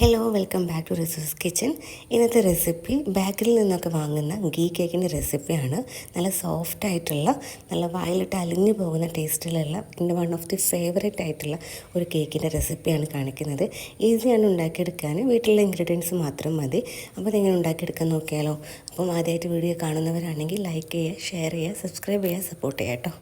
Hello welcome back to റിസോസ് kitchen. ഇന്നത്തെ recipe ബേക്കറിയിൽ നിന്നൊക്കെ വാങ്ങുന്ന ഗീ കേക്കിൻ്റെ റെസിപ്പിയാണ്. നല്ല സോഫ്റ്റ് ആയിട്ടുള്ള, നല്ല വായിലിട്ട് അലിഞ്ഞു പോകുന്ന ടേസ്റ്റിലുള്ള എൻ്റെ വൺ ഓഫ് ദി ഫേവറേറ്റ് ആയിട്ടുള്ള ഒരു കേക്കിൻ്റെ റെസിപ്പിയാണ് കാണിക്കുന്നത്. ഈസിയാണ് ഉണ്ടാക്കിയെടുക്കാൻ, വീട്ടിലുള്ള ഇൻഗ്രീഡിയൻസ് മാത്രം മതി. അപ്പോൾ അതെങ്ങനെ ഉണ്ടാക്കിയെടുക്കാൻ നോക്കിയാലോ. അപ്പം ആദ്യമായിട്ട് വീഡിയോ കാണുന്നവരാണെങ്കിൽ ലൈക്ക് ചെയ്യുക, ഷെയർ ചെയ്യുക, സബ്സ്ക്രൈബ് ചെയ്യുക, സപ്പോർട്ട് ചെയ്യുക കേട്ടോ.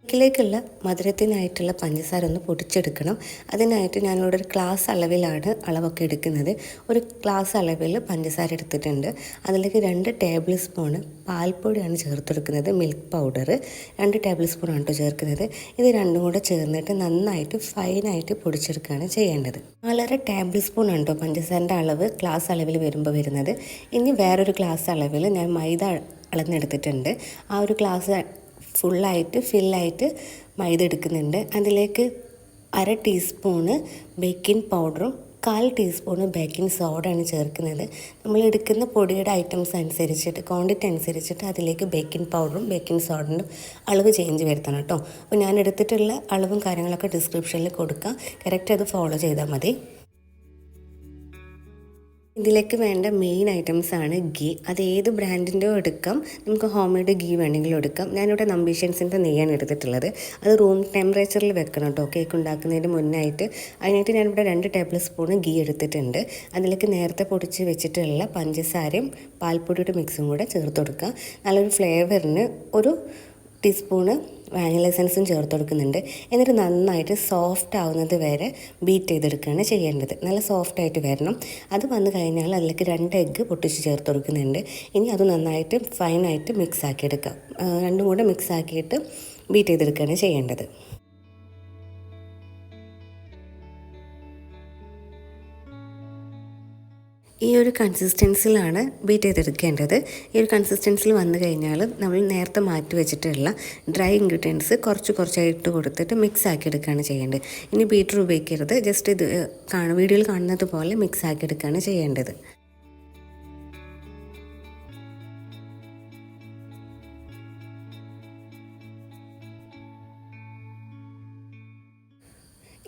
കേക്കിലേക്കുള്ള മധുരത്തിനായിട്ടുള്ള പഞ്ചസാര ഒന്ന് പൊടിച്ചെടുക്കണം. അതിനായിട്ട് ഞാനിവിടെ ഒരു ഗ്ലാസ് അളവിലാണ് അളവൊക്കെ എടുക്കുന്നത്. ഒരു ഗ്ലാസ് അളവിൽ പഞ്ചസാര എടുത്തിട്ടുണ്ട്. അതിലേക്ക് 2 ടേബിൾ സ്പൂണ് പാൽപ്പൊടിയാണ് ചേർത്തെടുക്കുന്നത്. മിൽക്ക് പൗഡർ 2 ടേബിൾ സ്പൂണാണ് കേട്ടോ ചേർക്കുന്നത്. ഇത് രണ്ടും കൂടെ ചേർന്നിട്ട് നന്നായിട്ട് ഫൈനായിട്ട് പൊടിച്ചെടുക്കുകയാണ് ചെയ്യേണ്ടത്. 4.5 ടേബിൾ സ്പൂൺ ആണ് കേട്ടോ പഞ്ചസാരൻ്റെ അളവ് ഗ്ലാസ് അളവിൽ വരുമ്പോൾ വരുന്നത്. ഇനി വേറൊരു ഗ്ലാസ് അളവിൽ ഞാൻ മൈദ അളന്നെടുത്തിട്ടുണ്ട്. ആ ഒരു ഗ്ലാസ് ഫില്ലായിട്ട് മൈദ എടുക്കുന്നുണ്ട്. അതിലേക്ക് 1/2 ടീസ്പൂണ് ബേക്കിംഗ് പൗഡറും 1/4 ടീസ്പൂണ് ബേക്കിംഗ് സോഡയാണ് ചേർക്കുന്നത്. നമ്മൾ എടുക്കുന്ന പൊടിയുടെ ഐറ്റംസ് അനുസരിച്ചിട്ട്, ക്വാണ്ടിറ്റി അനുസരിച്ചിട്ട് അതിലേക്ക് ബേക്കിംഗ് പൗഡറും ബേക്കിംഗ് സോഡൻ്റെ അളവ് ചേഞ്ച് വരുത്തണം കേട്ടോ. അപ്പോൾ ഞാൻ എടുത്തിട്ടുള്ള അളവും കാര്യങ്ങളൊക്കെ ഡിസ്ക്രിപ്ഷനിൽ കൊടുക്കാം. കറക്റ്റ് അത് ഫോളോ ചെയ്താൽ മതി. ഇതിലേക്ക് വേണ്ട മെയിൻ ഐറ്റംസ് ആണ് ഗീ. അത് ഏത് ബ്രാൻഡിൻ്റെയോ എടുക്കാം, നമുക്ക് ഹോം മെയ്ഡ് ഗീ വേണമെങ്കിലും എടുക്കാം. ഞാനിവിടെ നമ്പീഷ്യൻസിൻ്റെ നെയ്യാണ് എടുത്തിട്ടുള്ളത്. അത് റൂം ടെമ്പറേച്ചറിൽ വെക്കണം കേട്ടോ, കേക്ക് ഉണ്ടാക്കുന്നതിന് മുന്നായിട്ട്. അതിനായിട്ട് ഞാനിവിടെ 2 ടേബിൾ സ്പൂൺ ഗീ എടുത്തിട്ടുണ്ട്. അതിലേക്ക് നേരത്തെ പൊടിച്ച് വെച്ചിട്ടുള്ള പഞ്ചസാരയും പാൽപ്പൊടിയുടെ മിക്സും കൂടെ ചേർത്ത് കൊടുക്കുക. നല്ലൊരു ഫ്ലേവറിന് ഒരു ടീസ്പൂണ് വാനില എസൻസും ചേർത്ത് കൊടുക്കുന്നുണ്ട്. എന്നിട്ട് നന്നായിട്ട് സോഫ്റ്റ് ആവുന്നത് വരെ ബീറ്റ് ചെയ്തെടുക്കുകയാണ് ചെയ്യേണ്ടത്. നല്ല സോഫ്റ്റായിട്ട് വരണം. അത് വന്നു കഴിഞ്ഞാൽ അതിലേക്ക് 2 എഗ്ഗ് പൊട്ടിച്ച് ചേർത്ത് കൊടുക്കുന്നുണ്ട്. ഇനി അത് നന്നായിട്ട് ഫൈനായിട്ട് മിക്സ് ആക്കിയെടുക്കാം. രണ്ടും കൂടെ മിക്സ് ആക്കിയിട്ട് ബീറ്റ് ചെയ്തെടുക്കുകയാണ് ചെയ്യേണ്ടത്. ഈ ഒരു കൺസിസ്റ്റൻസിലാണ് ബീറ്റ് ചെയ്തെടുക്കേണ്ടത്. ഈ ഒരു കൺസിസ്റ്റൻസിൽ വന്നു കഴിഞ്ഞാൽ നമ്മൾ നേരത്തെ മാറ്റി വെച്ചിട്ടുള്ള ഡ്രൈ ഇൻഗ്രീഡിയൻസ് കുറച്ചായിട്ട് കൊടുത്തിട്ട് മിക്സ് ആക്കി എടുക്കുകയാണ് ചെയ്യേണ്ടത്. ഇനി ബീറ്റർ ഉപയോഗിക്കരുത്, ജസ്റ്റ് ഇത് വീഡിയോയിൽ കാണുന്നത് പോലെ മിക്സ് ആക്കി എടുക്കുകയാണ് ചെയ്യേണ്ടത്.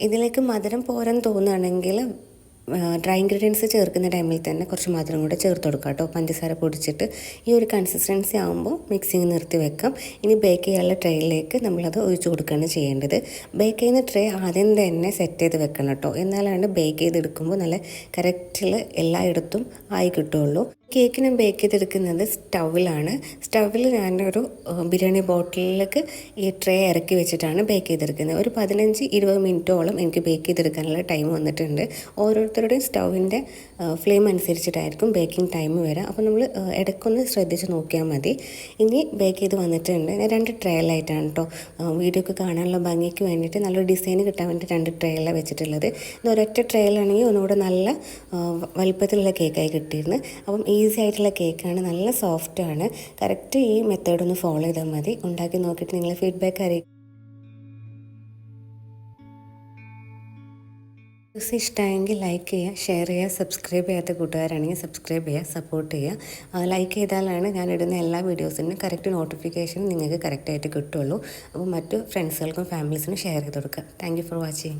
ഇതിലേക്ക് മധുരം പോരാൻ തോന്നുകയാണെങ്കിൽ ഡ്രൈ ഇൻഗ്രീഡിയൻസ് ചേർക്കുന്ന ടൈമിൽ തന്നെ കുറച്ച് മധുരം കൂടെ ചേർത്ത് കൊടുക്കാം കേട്ടോ. പഞ്ചസാര പൊടിച്ചിട്ട് ഈ ഒരു കൺസിസ്റ്റൻസി ആകുമ്പോൾ മിക്സിങ് നിർത്തി വെക്കാം. ഇനി ബേക്ക് ചെയ്യാനുള്ള ട്രേയിലേക്ക് നമ്മളത് ഒഴിച്ചു കൊടുക്കുകയാണ് ചെയ്യേണ്ടത്. ബേക്ക് ചെയ്യുന്ന ട്രേ ആദ്യം തന്നെ സെറ്റ് ചെയ്ത് വെക്കണം കേട്ടോ, എന്നാലാണ് ബേക്ക് ചെയ്തെടുക്കുമ്പോൾ നല്ല കറക്റ്റിൽ എല്ലായിടത്തും ആയി കിട്ടുള്ളൂ. കേക്ക് ഞാൻ ബേക്ക് ചെയ്തെടുക്കുന്നത് സ്റ്റൗവിൽ ഞാനൊരു ബിരിയാണി ബോട്ടിലേക്ക് ഈ ട്രേ ഇറക്കി വെച്ചിട്ടാണ് ബേക്ക് ചെയ്തെടുക്കുന്നത്. ഒരു 15-20 മിനിറ്റോളം എനിക്ക് ബേക്ക് ചെയ്തെടുക്കാനുള്ള ടൈം വന്നിട്ടുണ്ട്. ഓരോരുത്തരുടെയും സ്റ്റൗവിൻ്റെ ഫ്ലെയിം അനുസരിച്ചിട്ടായിരിക്കും ബേക്കിംഗ് ടൈം വരിക. അപ്പോൾ നമ്മൾ ഇടയ്ക്കൊന്ന് ശ്രദ്ധിച്ച് നോക്കിയാൽ മതി. ഇനി ബേക്ക് ചെയ്ത് വന്നിട്ടുണ്ട്. ഞാൻ 2 ട്രേയിലായിട്ടാണ് കേട്ടോ വീഡിയോക്ക് കാണാനുള്ള ഭംഗിക്ക് വേണ്ടിയിട്ട്, നല്ലൊരു ഡിസൈൻ കിട്ടാൻ വേണ്ടി 2 ട്രേയിലാണ് വെച്ചിട്ടുള്ളത്. ഇത് ഒരൊറ്റ ട്രേയിലാണെങ്കിൽ ഒന്നുകൂടെ നല്ല വലിപ്പത്തിലുള്ള കേക്കായി കിട്ടിയിരുന്നു. അപ്പം ഈസി ആയിട്ടുള്ള കേക്കാണ്, നല്ല സോഫ്റ്റാണ്. കറക്റ്റ് ഈ മെത്തേഡൊന്ന് ഫോളോ ചെയ്താൽ മതി. ഉണ്ടാക്കി നോക്കിയിട്ട് നിങ്ങളെ ഫീഡ്ബാക്ക് അറിയിക്കും. ഇഷ്ടമായെങ്കിൽ ലൈക്ക് ചെയ്യുക, ഷെയർ ചെയ്യുക. സബ്സ്ക്രൈബ് ചെയ്യാത്ത കൂട്ടുകാരാണെങ്കിൽ സബ്സ്ക്രൈബ് ചെയ്യുക, സപ്പോർട്ട് ചെയ്യുക. ലൈക്ക് ചെയ്താലാണ് ഞാനിടുന്ന എല്ലാ വീഡിയോസിനും കറക്റ്റ് നോട്ടിഫിക്കേഷൻ നിങ്ങൾക്ക് കറക്റ്റായിട്ട് കിട്ടുള്ളൂ. അപ്പോൾ മറ്റു ഫ്രണ്ട്സുകൾക്കും ഫാമിലീസിനും ഷെയർ ചെയ്ത് കൊടുക്കുക. Thank you for watching.